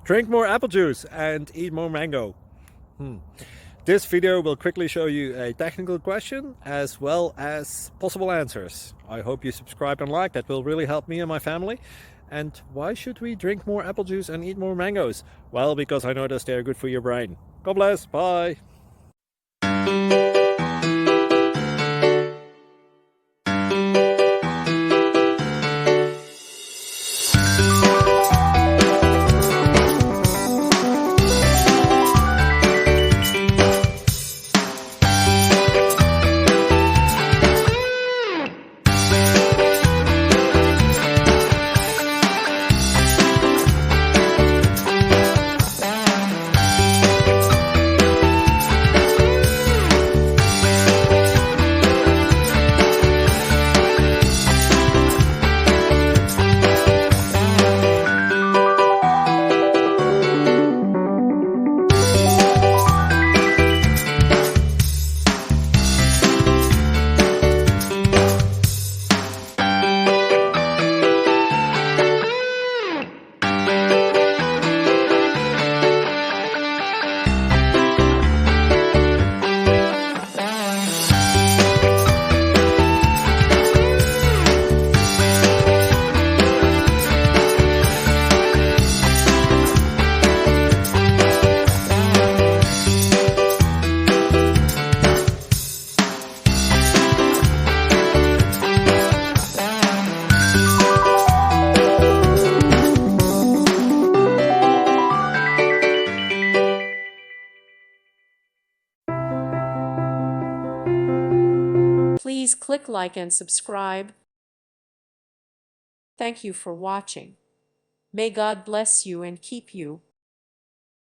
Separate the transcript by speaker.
Speaker 1: Drink more apple juice and eat more mango. This video will quickly show you a technical question as well as possible answers. I hope you subscribe and like, that will really help me and my family. And why should we drink more apple juice and eat more mangoes? Well, because I noticed they're good for your brain. God bless, bye!
Speaker 2: Please click like and subscribe. Thank you for watching. May God bless you and keep you.